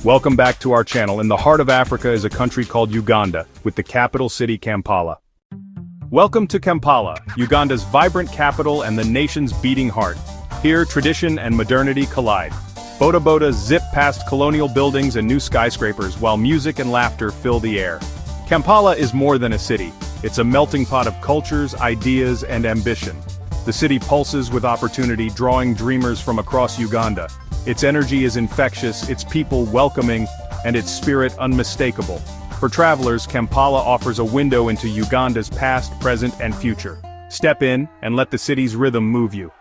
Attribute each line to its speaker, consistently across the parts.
Speaker 1: Welcome back to our channel. In the heart of Africa is a country called Uganda, with the capital city Kampala. Welcome to Kampala, Uganda's vibrant capital and the nation's beating heart. Here, tradition and modernity collide. Boda zip past colonial buildings and new skyscrapers while music and laughter fill the air. Kampala is more than a city. It's a melting pot of cultures, ideas, and ambition. The city pulses with opportunity, drawing dreamers from across Uganda. Its energy is infectious, its people welcoming, and its spirit unmistakable. For travelers, Kampala offers a window into Uganda's past, present, and future. Step in, and let the city's rhythm move you.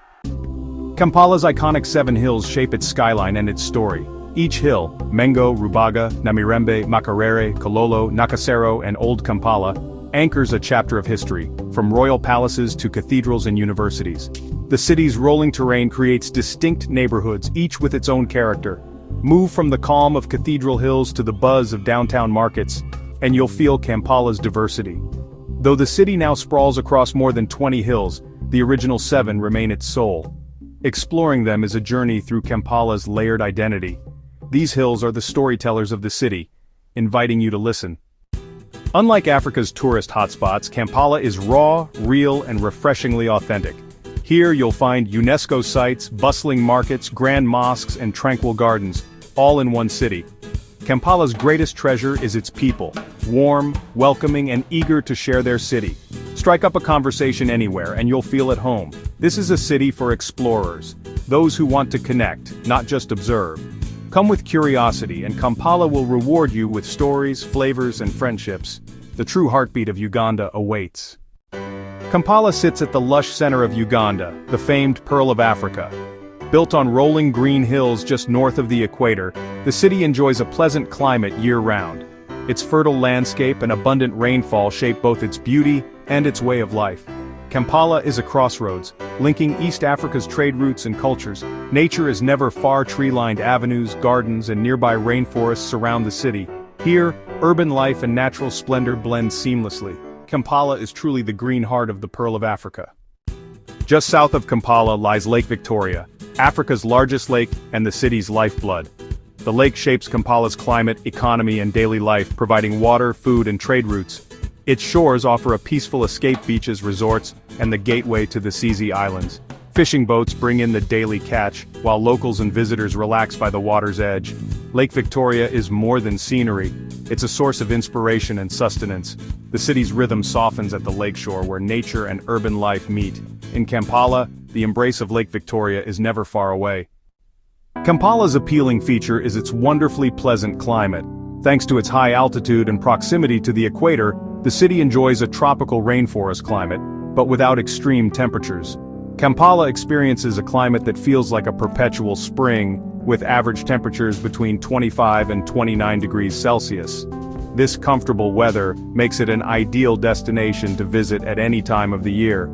Speaker 1: Kampala's iconic 7 hills shape its skyline and its story. Each hill, Mengo, Rubaga, Namirembe, Makerere, Kololo, Nakasero, and Old Kampala, anchors a chapter of history, from royal palaces to cathedrals and universities. The city's rolling terrain creates distinct neighborhoods, each with its own character. Move from the calm of cathedral hills to the buzz of downtown markets, and you'll feel Kampala's diversity. Though the city now sprawls across more than 20 hills, the original 7 remain its soul. Exploring them is a journey through Kampala's layered identity. These hills are the storytellers of the city, inviting you to listen. Unlike Africa's tourist hotspots, Kampala is raw, real, and refreshingly authentic. Here you'll find UNESCO sites, bustling markets, grand mosques, and tranquil gardens, all in one city. Kampala's greatest treasure is its people, warm, welcoming, and eager to share their city. Strike up a conversation anywhere, and you'll feel at home. This is a city for explorers, those who want to connect, not just observe. Come with curiosity, and Kampala will reward you with stories, flavors, and friendships. The true heartbeat of Uganda awaits. Kampala sits at the lush center of Uganda, the famed Pearl of Africa. Built on rolling green hills just north of the equator, the city enjoys a pleasant climate year-round. Its fertile landscape and abundant rainfall shape both its beauty and its way of life. Kampala is a crossroads, linking East Africa's trade routes and cultures. Nature is never far. Tree-lined avenues, gardens, and nearby rainforests surround the city. Here, urban life and natural splendor blend seamlessly. Kampala is truly the green heart of the Pearl of Africa. Just south of Kampala lies Lake Victoria, Africa's largest lake and the city's lifeblood. The lake shapes Kampala's climate, economy, and daily life, providing water, food, and trade routes. Its shores offer a peaceful escape, beaches, resorts, and the gateway to the Sisi Islands. Fishing boats bring in the daily catch, while locals and visitors relax by the water's edge. Lake Victoria is more than scenery. It's a source of inspiration and sustenance. The city's rhythm softens at the lakeshore where nature and urban life meet. In Kampala, the embrace of Lake Victoria is never far away. Kampala's appealing feature is its wonderfully pleasant climate. Thanks to its high altitude and proximity to the equator, the city enjoys a tropical rainforest climate, but without extreme temperatures. Kampala experiences a climate that feels like a perpetual spring, with average temperatures between 25 and 29 degrees Celsius. This comfortable weather makes it an ideal destination to visit at any time of the year.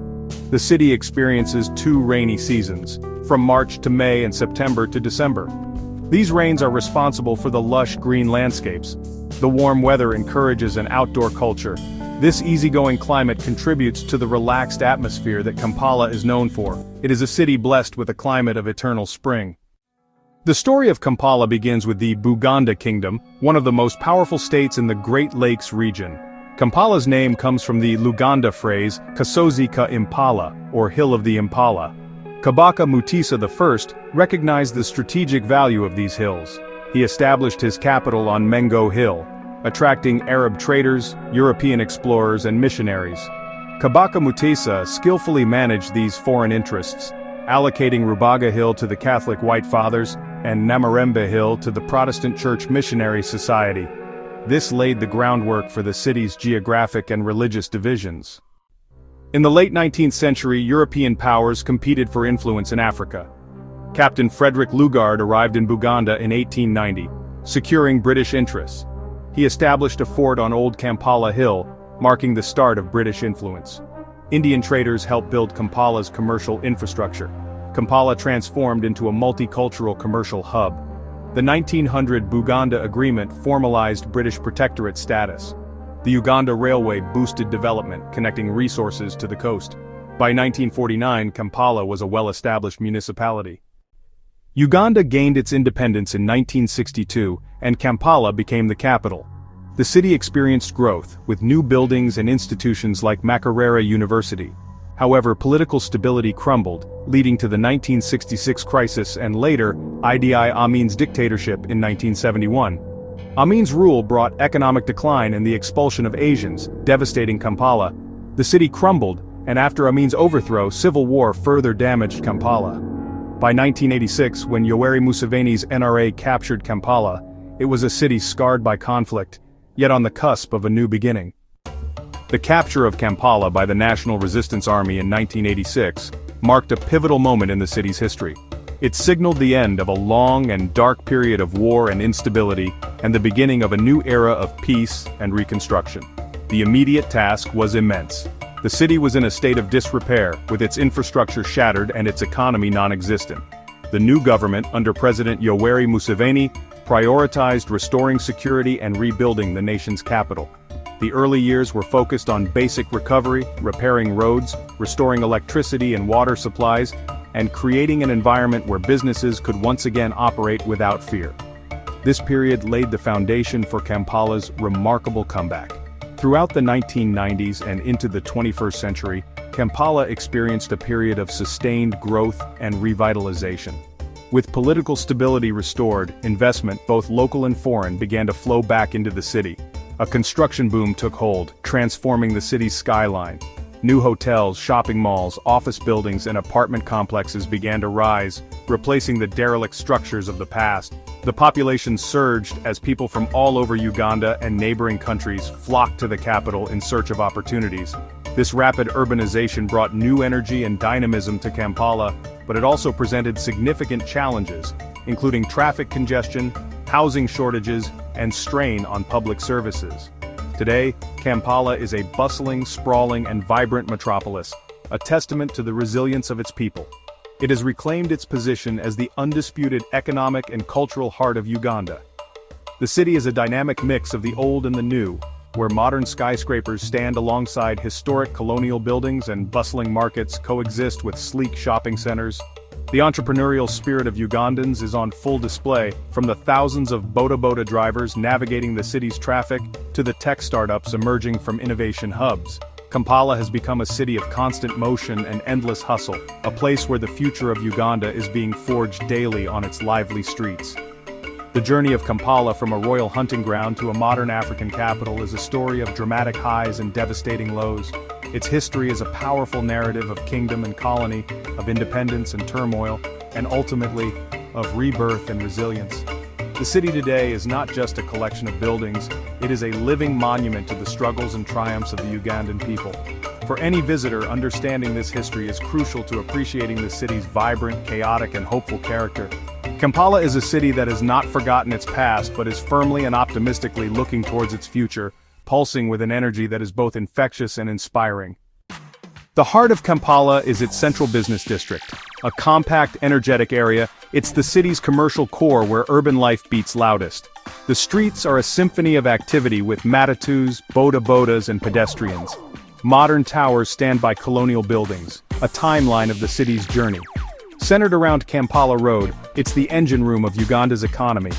Speaker 1: The city experiences 2 rainy seasons, from March to May and September to December. These rains are responsible for the lush green landscapes. The warm weather encourages an outdoor culture. This easygoing climate contributes to the relaxed atmosphere that Kampala is known for. It is a city blessed with a climate of eternal spring. The story of Kampala begins with the Buganda Kingdom, one of the most powerful states in the Great Lakes region. Kampala's name comes from the Luganda phrase, Kasozi ka Impala, or Hill of the Impala. Kabaka Mutesa I recognized the strategic value of these hills. He established his capital on Mengo Hill, attracting Arab traders, European explorers, and missionaries. Kabaka Mutesa skillfully managed these foreign interests, allocating Rubaga Hill to the Catholic White Fathers and Namirembe Hill to the Protestant Church Missionary Society. This laid the groundwork for the city's geographic and religious divisions. In the late 19th century, European powers competed for influence in Africa. Captain Frederick Lugard arrived in Buganda in 1890, securing British interests. He established a fort on Old Kampala Hill, marking the start of British influence. Indian traders helped build Kampala's commercial infrastructure. Kampala transformed into a multicultural commercial hub. The 1900 Buganda Agreement formalized British protectorate status. The Uganda Railway boosted development, connecting resources to the coast. By 1949, Kampala was a well-established municipality. Uganda gained its independence in 1962, and Kampala became the capital. The city experienced growth, with new buildings and institutions like Makerere University. However, political stability crumbled, leading to the 1966 crisis and later, Idi Amin's dictatorship in 1971. Amin's rule brought economic decline and the expulsion of Asians, devastating Kampala. The city crumbled, and after Amin's overthrow, civil war further damaged Kampala. By 1986, when Yoweri Museveni's NRA captured Kampala, it was a city scarred by conflict, yet on the cusp of a new beginning. The capture of Kampala by the National Resistance Army in 1986 marked a pivotal moment in the city's history. It signaled the end of a long and dark period of war and instability, and the beginning of a new era of peace and reconstruction. The immediate task was immense. The city was in a state of disrepair, with its infrastructure shattered and its economy non-existent. The new government, under President Yoweri Museveni, prioritized restoring security and rebuilding the nation's capital. The early years were focused on basic recovery, repairing roads, restoring electricity and water supplies, and creating an environment where businesses could once again operate without fear. This period laid the foundation for Kampala's remarkable comeback. Throughout the 1990s and into the 21st century, Kampala experienced a period of sustained growth and revitalization. With political stability restored, investment, both local and foreign, began to flow back into the city. A construction boom took hold, transforming the city's skyline. New hotels, shopping malls, office buildings, and apartment complexes began to rise, replacing the derelict structures of the past. The population surged as people from all over Uganda and neighboring countries flocked to the capital in search of opportunities. This rapid urbanization brought new energy and dynamism to Kampala, but it also presented significant challenges, including traffic congestion, housing shortages, and strain on public services. Today, Kampala is a bustling, sprawling, and vibrant metropolis, a testament to the resilience of its people. It has reclaimed its position as the undisputed economic and cultural heart of Uganda. The city is a dynamic mix of the old and the new, where modern skyscrapers stand alongside historic colonial buildings and bustling markets coexist with sleek shopping centers. The entrepreneurial spirit of Ugandans is on full display, from the thousands of boda drivers navigating the city's traffic to the tech startups emerging from innovation hubs. Kampala has become a city of constant motion and endless hustle, a place where the future of Uganda is being forged daily on its lively streets. The journey of Kampala from a royal hunting ground to a modern African capital is a story of dramatic highs and devastating lows. Its history is a powerful narrative of kingdom and colony, of independence and turmoil, and ultimately, of rebirth and resilience. The city today is not just a collection of buildings, it is a living monument to the struggles and triumphs of the Ugandan people. For any visitor, understanding this history is crucial to appreciating the city's vibrant, chaotic, and hopeful character. Kampala is a city that has not forgotten its past but is firmly and optimistically looking towards its future, pulsing with an energy that is both infectious and inspiring. The heart of Kampala is its central business district. A compact, energetic area, it's the city's commercial core where urban life beats loudest. The streets are a symphony of activity with matatus, bodas, and pedestrians. Modern towers stand by colonial buildings, a timeline of the city's journey. Centered around Kampala Road, it's the engine room of Uganda's economy.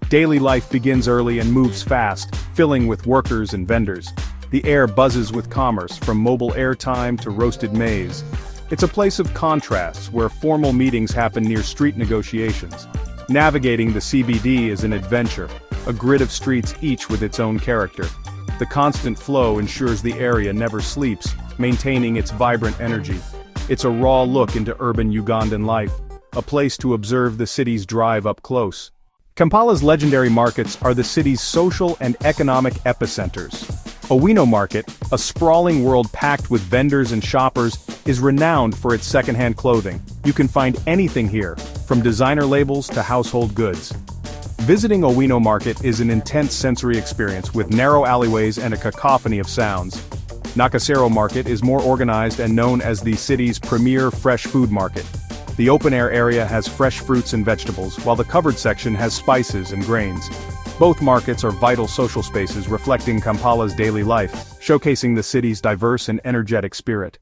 Speaker 1: Daily life begins early and moves fast, filling with workers and vendors. The air buzzes with commerce, from mobile airtime to roasted maize. It's a place of contrasts where formal meetings happen near street negotiations. Navigating the CBD is an adventure, a grid of streets each with its own character. The constant flow ensures the area never sleeps, maintaining its vibrant energy. It's a raw look into urban Ugandan life, a place to observe the city's drive up close. Kampala's legendary markets are the city's social and economic epicenters. Owino Market, a sprawling world packed with vendors and shoppers, is renowned for its secondhand clothing. You can find anything here, from designer labels to household goods. Visiting Owino Market is an intense sensory experience with narrow alleyways and a cacophony of sounds. Nakasero Market is more organized and known as the city's premier fresh food market. The open-air area has fresh fruits and vegetables, while the covered section has spices and grains. Both markets are vital social spaces reflecting Kampala's daily life, showcasing the city's diverse and energetic spirit.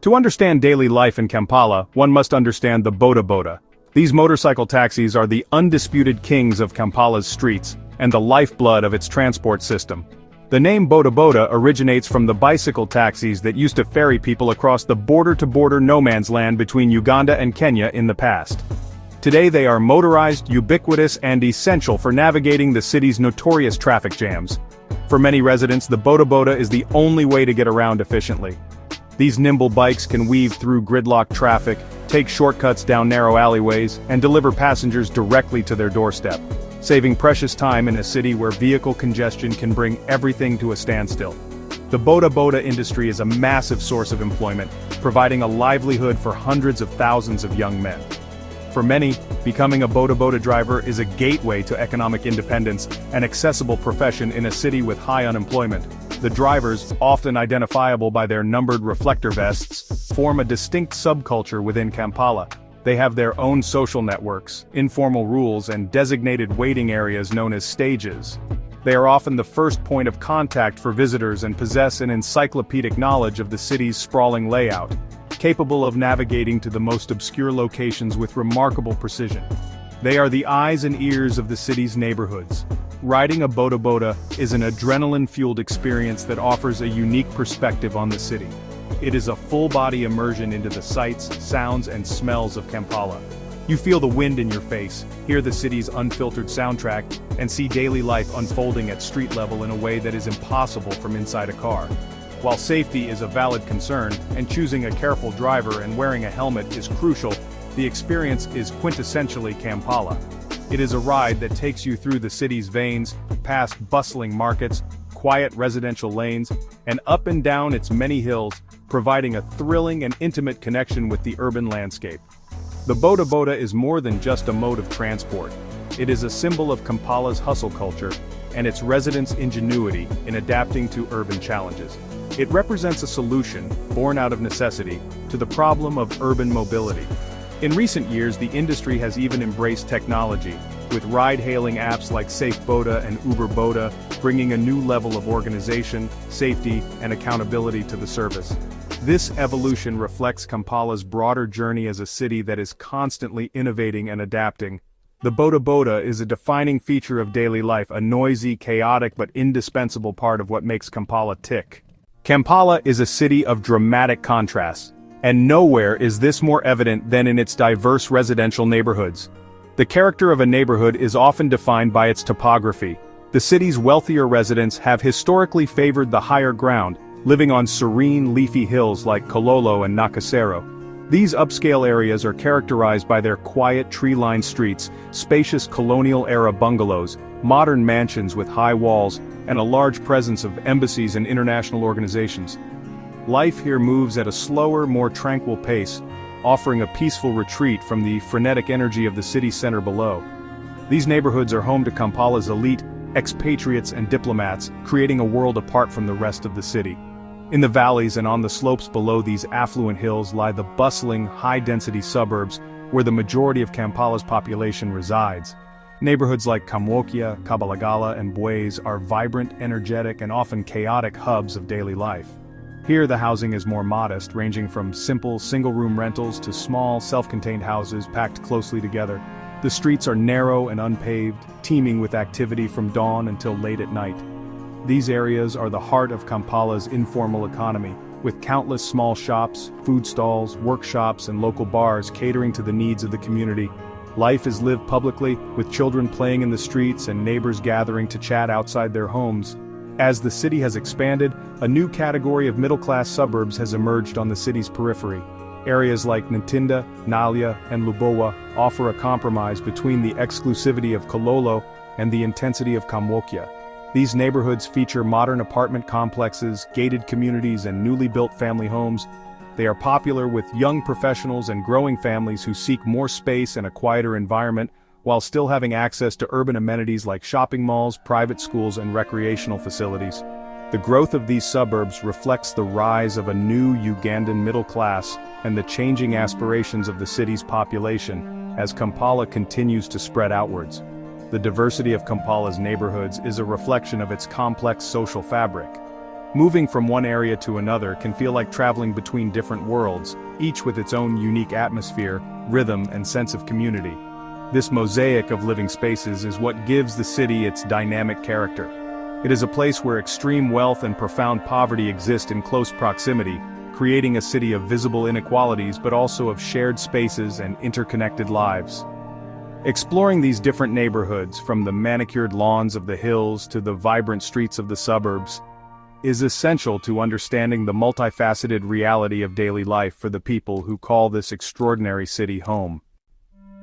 Speaker 1: To understand daily life in Kampala, one must understand the boda. These motorcycle taxis are the undisputed kings of Kampala's streets, and the lifeblood of its transport system. The name Boda Boda originates from the bicycle taxis that used to ferry people across the border-to-border no-man's land between Uganda and Kenya in the past. Today they are motorized, ubiquitous, and essential for navigating the city's notorious traffic jams. For many residents, the Boda Boda is the only way to get around efficiently. These nimble bikes can weave through gridlocked traffic, take shortcuts down narrow alleyways, and deliver passengers directly to their doorstep, saving precious time in a city where vehicle congestion can bring everything to a standstill. The Boda Boda industry is a massive source of employment, providing a livelihood for hundreds of thousands of young men. For many, becoming a Boda Boda driver is a gateway to economic independence, an accessible profession in a city with high unemployment. The drivers, often identifiable by their numbered reflector vests, form a distinct subculture within Kampala. They have their own social networks, informal rules, and designated waiting areas known as stages. They are often the first point of contact for visitors and possess an encyclopedic knowledge of the city's sprawling layout, capable of navigating to the most obscure locations with remarkable precision. They are the eyes and ears of the city's neighborhoods. Riding a Boda Boda is an adrenaline-fueled experience that offers a unique perspective on the city. It is a full-body immersion into the sights, sounds, and smells of Kampala. You feel the wind in your face, hear the city's unfiltered soundtrack, and see daily life unfolding at street level in a way that is impossible from inside a car. While safety is a valid concern, and choosing a careful driver and wearing a helmet is crucial, the experience is quintessentially Kampala. It is a ride that takes you through the city's veins, past bustling markets, quiet residential lanes, and up and down its many hills, providing a thrilling and intimate connection with the urban landscape. The Boda Boda is more than just a mode of transport. It is a symbol of Kampala's hustle culture and its residents' ingenuity in adapting to urban challenges. It represents a solution, born out of necessity, to the problem of urban mobility. In recent years, the industry has even embraced technology, with ride-hailing apps like Safe Boda and Uber Boda bringing a new level of organization, safety, and accountability to the service. This evolution reflects Kampala's broader journey as a city that is constantly innovating and adapting. The Boda Boda is a defining feature of daily life, a noisy, chaotic, but indispensable part of what makes Kampala tick. Kampala is a city of dramatic contrasts, and nowhere is this more evident than in its diverse residential neighborhoods. The character of a neighborhood is often defined by its topography. The city's wealthier residents have historically favored the higher ground, living on serene, leafy hills like Kololo and Nakasero. These upscale areas are characterized by their quiet, tree-lined streets, spacious colonial-era bungalows, modern mansions with high walls, and a large presence of embassies and international organizations. Life here moves at a slower, more tranquil pace, offering a peaceful retreat from the frenetic energy of the city center below. These neighborhoods are home to Kampala's elite, expatriates and diplomats, creating a world apart from the rest of the city. In the valleys and on the slopes below these affluent hills lie the bustling, high-density suburbs where the majority of Kampala's population resides. Neighborhoods like Kamwokia, Kabalagala, and Bwezi are vibrant, energetic, and often chaotic hubs of daily life. Here the housing is more modest, ranging from simple, single-room rentals to small, self-contained houses packed closely together. The streets are narrow and unpaved, teeming with activity from dawn until late at night. These areas are the heart of Kampala's informal economy, with countless small shops, food stalls, workshops, and local bars catering to the needs of the community. Life is lived publicly, with children playing in the streets and neighbors gathering to chat outside their homes. As the city has expanded, a new category of middle-class suburbs has emerged on the city's periphery. Areas like Ntinda, Nalia, and Lubowa offer a compromise between the exclusivity of Kololo and the intensity of Kamwokia. These neighborhoods feature modern apartment complexes, gated communities, and newly built family homes. They are popular with young professionals and growing families who seek more space and a quieter environment, while still having access to urban amenities like shopping malls, private schools, and recreational facilities. The growth of these suburbs reflects the rise of a new Ugandan middle class and the changing aspirations of the city's population as Kampala continues to spread outwards. The diversity of Kampala's neighborhoods is a reflection of its complex social fabric. Moving from one area to another can feel like traveling between different worlds, each with its own unique atmosphere, rhythm, and sense of community. This mosaic of living spaces is what gives the city its dynamic character. It is a place where extreme wealth and profound poverty exist in close proximity, creating a city of visible inequalities but also of shared spaces and interconnected lives. Exploring these different neighborhoods, from the manicured lawns of the hills to the vibrant streets of the suburbs, is essential to understanding the multifaceted reality of daily life for the people who call this extraordinary city home.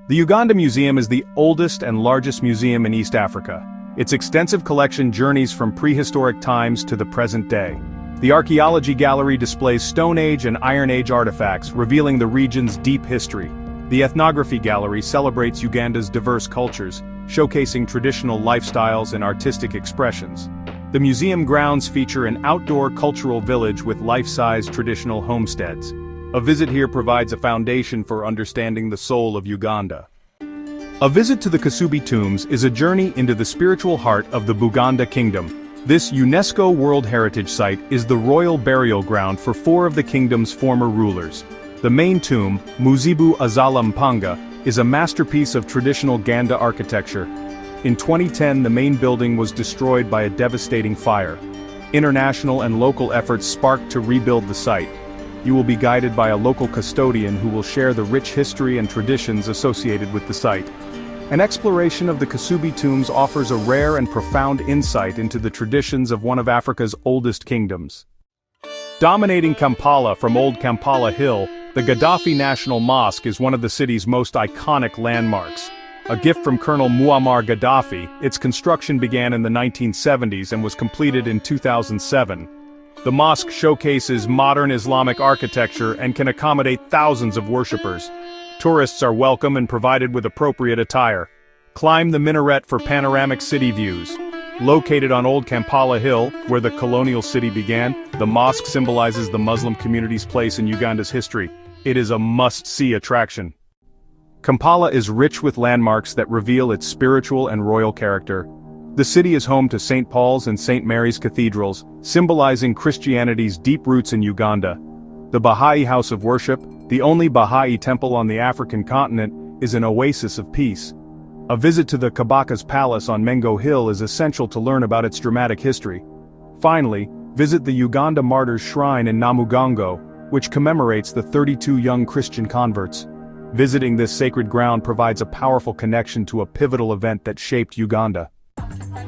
Speaker 1: The Uganda Museum is the oldest and largest museum in East Africa. Its extensive collection journeys from prehistoric times to the present day. The Archaeology Gallery displays Stone Age and Iron Age artifacts, revealing the region's deep history. The Ethnography Gallery celebrates Uganda's diverse cultures, showcasing traditional lifestyles and artistic expressions. The museum grounds feature an outdoor cultural village with life-size traditional homesteads. A visit here provides a foundation for understanding the soul of Uganda. A visit to the Kasubi tombs is a journey into the spiritual heart of the Buganda Kingdom. This UNESCO World Heritage Site is the royal burial ground for 4 of the kingdom's former rulers. The main tomb, Muzibu Azala Mpanga, is a masterpiece of traditional Ganda architecture. In 2010, the main building was destroyed by a devastating fire. International and local efforts sparked to rebuild the site. You will be guided by a local custodian who will share the rich history and traditions associated with the site. An exploration of the Kasubi tombs offers a rare and profound insight into the traditions of one of Africa's oldest kingdoms. Dominating Kampala from Old Kampala Hill, the Gaddafi National Mosque is one of the city's most iconic landmarks. A gift from Colonel Muammar Gaddafi, its construction began in the 1970s and was completed in 2007. The mosque showcases modern Islamic architecture and can accommodate thousands of worshippers. Tourists are welcome and provided with appropriate attire. Climb the minaret for panoramic city views. Located on Old Kampala Hill, where the colonial city began, the mosque symbolizes the Muslim community's place in Uganda's history. It is a must-see attraction. Kampala is rich with landmarks that reveal its spiritual and royal character. The city is home to St. Paul's and St. Mary's cathedrals, symbolizing Christianity's deep roots in Uganda. The Baha'i House of Worship, the only Baha'i temple on the African continent, is an oasis of peace. A visit to the Kabaka's Palace on Mengo Hill is essential to learn about its dramatic history. Finally, visit the Uganda Martyrs' Shrine in Namugongo, which commemorates the 32 young Christian converts. Visiting this sacred ground provides a powerful connection to a pivotal event that shaped Uganda.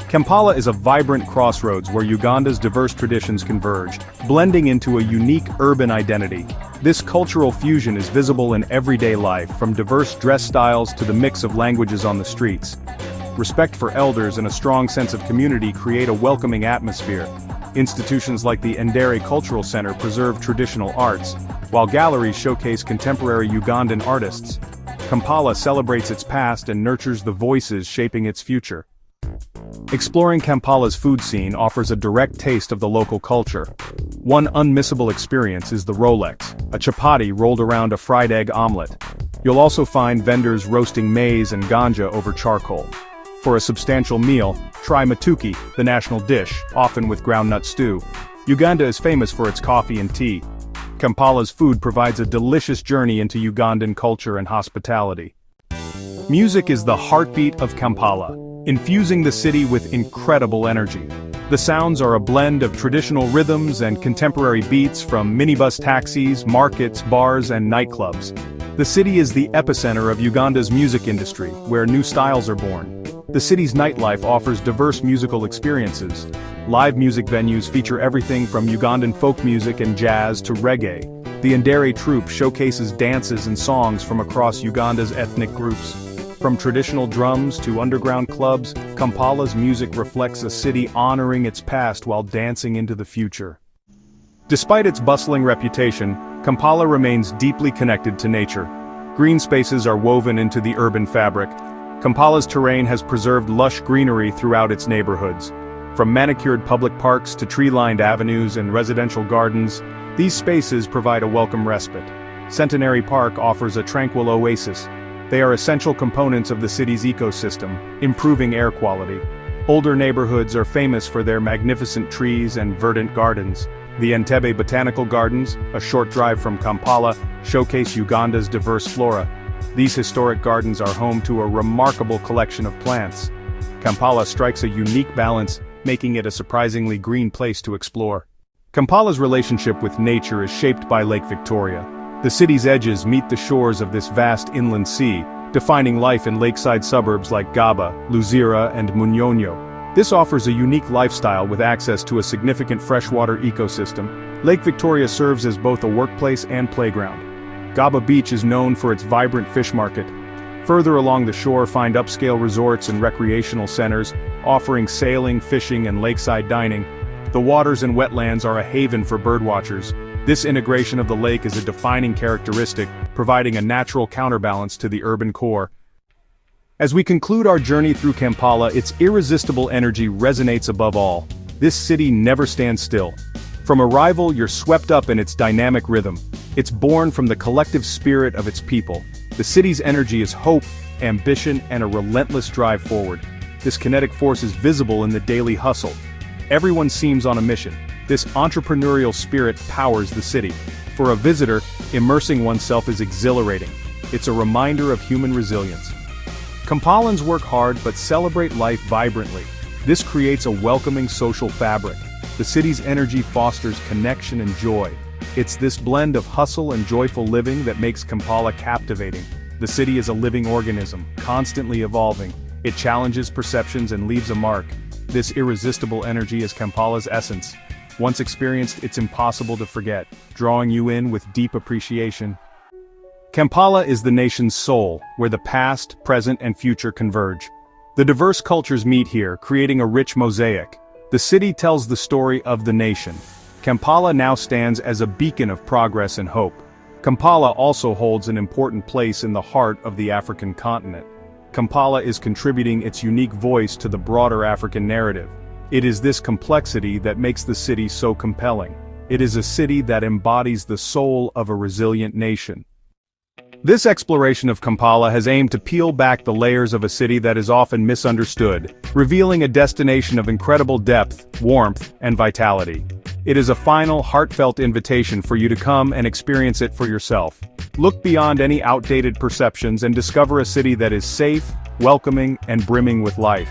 Speaker 1: Kampala is a vibrant crossroads where Uganda's diverse traditions converge, blending into a unique urban identity. This cultural fusion is visible in everyday life, from diverse dress styles to the mix of languages on the streets. Respect for elders and a strong sense of community create a welcoming atmosphere. Institutions like the Ndere Cultural Center preserve traditional arts, while galleries showcase contemporary Ugandan artists. Kampala celebrates its past and nurtures the voices shaping its future. Exploring Kampala's food scene offers a direct taste of the local culture. One unmissable experience is the Rolex, a chapati rolled around a fried egg omelet. You'll also find vendors roasting maize and ganja over charcoal. For a substantial meal, try matuki, the national dish, often with groundnut stew. Uganda is famous for its coffee and tea. Kampala's food provides a delicious journey into Ugandan culture and hospitality. Music is the heartbeat of Kampala, infusing the city with incredible energy. The sounds are a blend of traditional rhythms and contemporary beats from minibus taxis, markets, bars, and nightclubs. The city is the epicenter of Uganda's music industry, where new styles are born. The city's nightlife offers diverse musical experiences. Live music venues feature everything from Ugandan folk music and jazz to reggae. The Ndere troupe showcases dances and songs from across Uganda's ethnic groups. From traditional drums to underground clubs, Kampala's music reflects a city honoring its past while dancing into the future. Despite its bustling reputation, Kampala remains deeply connected to nature. Green spaces are woven into the urban fabric. Kampala's terrain has preserved lush greenery throughout its neighborhoods. From manicured public parks to tree-lined avenues and residential gardens, these spaces provide a welcome respite. Centenary Park offers a tranquil oasis. They are essential components of the city's ecosystem, improving air quality. Older neighborhoods are famous for their magnificent trees and verdant gardens. The Entebbe Botanical Gardens, a short drive from Kampala, showcase Uganda's diverse flora. These historic gardens are home to a remarkable collection of plants. Kampala strikes a unique balance, making it a surprisingly green place to explore. Kampala's relationship with nature is shaped by Lake Victoria. The city's edges meet the shores of this vast inland sea, defining life in lakeside suburbs like Gaba, Luzira, and Munyonyo. This offers a unique lifestyle with access to a significant freshwater ecosystem. Lake Victoria serves as both a workplace and playground. Gaba Beach is known for its vibrant fish market. Further along the shore find upscale resorts and recreational centers, offering sailing, fishing, and lakeside dining. The waters and wetlands are a haven for birdwatchers. This integration of the lake is a defining characteristic, providing a natural counterbalance to the urban core. As we conclude our journey through Kampala, its irresistible energy resonates above all. This city never stands still. From arrival, you're swept up in its dynamic rhythm. It's born from the collective spirit of its people. The city's energy is hope, ambition, and a relentless drive forward. This kinetic force is visible in the daily hustle. Everyone seems on a mission. This entrepreneurial spirit powers the city. For a visitor, immersing oneself is exhilarating. It's a reminder of human resilience. Kampalans work hard but celebrate life vibrantly. This creates a welcoming social fabric. The city's energy fosters connection and joy. It's this blend of hustle and joyful living that makes Kampala captivating. The city is a living organism, constantly evolving. It challenges perceptions and leaves a mark. This irresistible energy is Kampala's essence. Once experienced, it's impossible to forget, drawing you in with deep appreciation. Kampala is the nation's soul, where the past, present, and future converge. The diverse cultures meet here, creating a rich mosaic. The city tells the story of the nation. Kampala now stands as a beacon of progress and hope. Kampala also holds an important place in the heart of the African continent. Kampala is contributing its unique voice to the broader African narrative. It is this complexity that makes the city so compelling. It is a city that embodies the soul of a resilient nation. This exploration of Kampala has aimed to peel back the layers of a city that is often misunderstood, revealing a destination of incredible depth, warmth, and vitality. It is a final, heartfelt invitation for you to come and experience it for yourself. Look beyond any outdated perceptions and discover a city that is safe, welcoming, and brimming with life.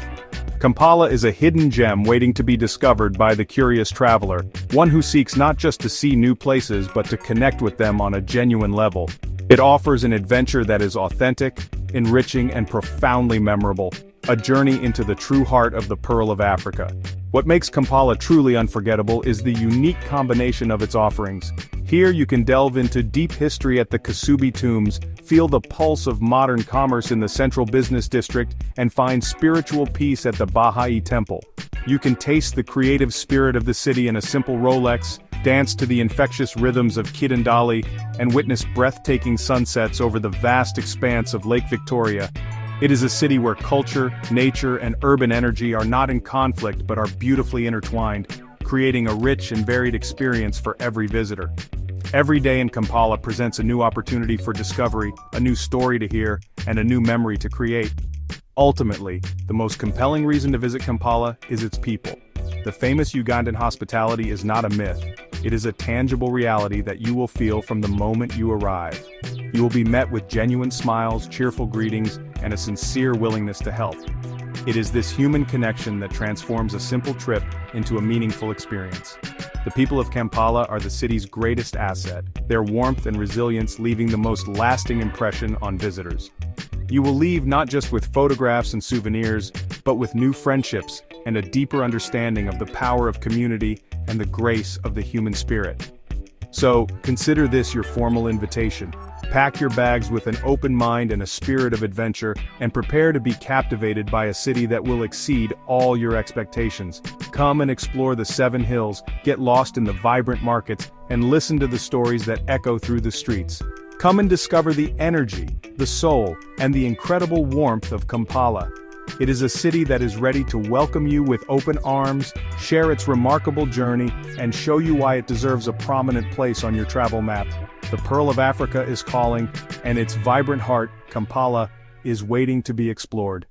Speaker 1: Kampala is a hidden gem waiting to be discovered by the curious traveler, one who seeks not just to see new places but to connect with them on a genuine level. It offers an adventure that is authentic, enriching, and profoundly memorable, a journey into the true heart of the Pearl of Africa. What makes Kampala truly unforgettable is the unique combination of its offerings. Here you can delve into deep history at the Kasubi tombs, feel the pulse of modern commerce in the central business district, and find spiritual peace at the Baha'i temple. You can taste the creative spirit of the city in a simple Rolex, dance to the infectious rhythms of Kidandali, and witness breathtaking sunsets over the vast expanse of Lake Victoria. It is a city where culture, nature, and urban energy are not in conflict but are beautifully intertwined, creating a rich and varied experience for every visitor. Every day in Kampala presents a new opportunity for discovery, a new story to hear, and a new memory to create. Ultimately, the most compelling reason to visit Kampala is its people. The famous Ugandan hospitality is not a myth. It is a tangible reality that you will feel from the moment you arrive. You will be met with genuine smiles, cheerful greetings, and a sincere willingness to help. It is this human connection that transforms a simple trip into a meaningful experience. The people of Kampala are the city's greatest asset, their warmth and resilience leaving the most lasting impression on visitors. You will leave not just with photographs and souvenirs, but with new friendships and a deeper understanding of the power of community and the grace of the human spirit. So, consider this your formal invitation. Pack your bags with an open mind and a spirit of adventure, and prepare to be captivated by a city that will exceed all your expectations. Come and explore the 7 hills, get lost in the vibrant markets, and listen to the stories that echo through the streets. Come and discover the energy, the soul, and the incredible warmth of Kampala. It is a city that is ready to welcome you with open arms, share its remarkable journey, and show you why it deserves a prominent place on your travel map. The Pearl of Africa is calling, and its vibrant heart, Kampala, is waiting to be explored.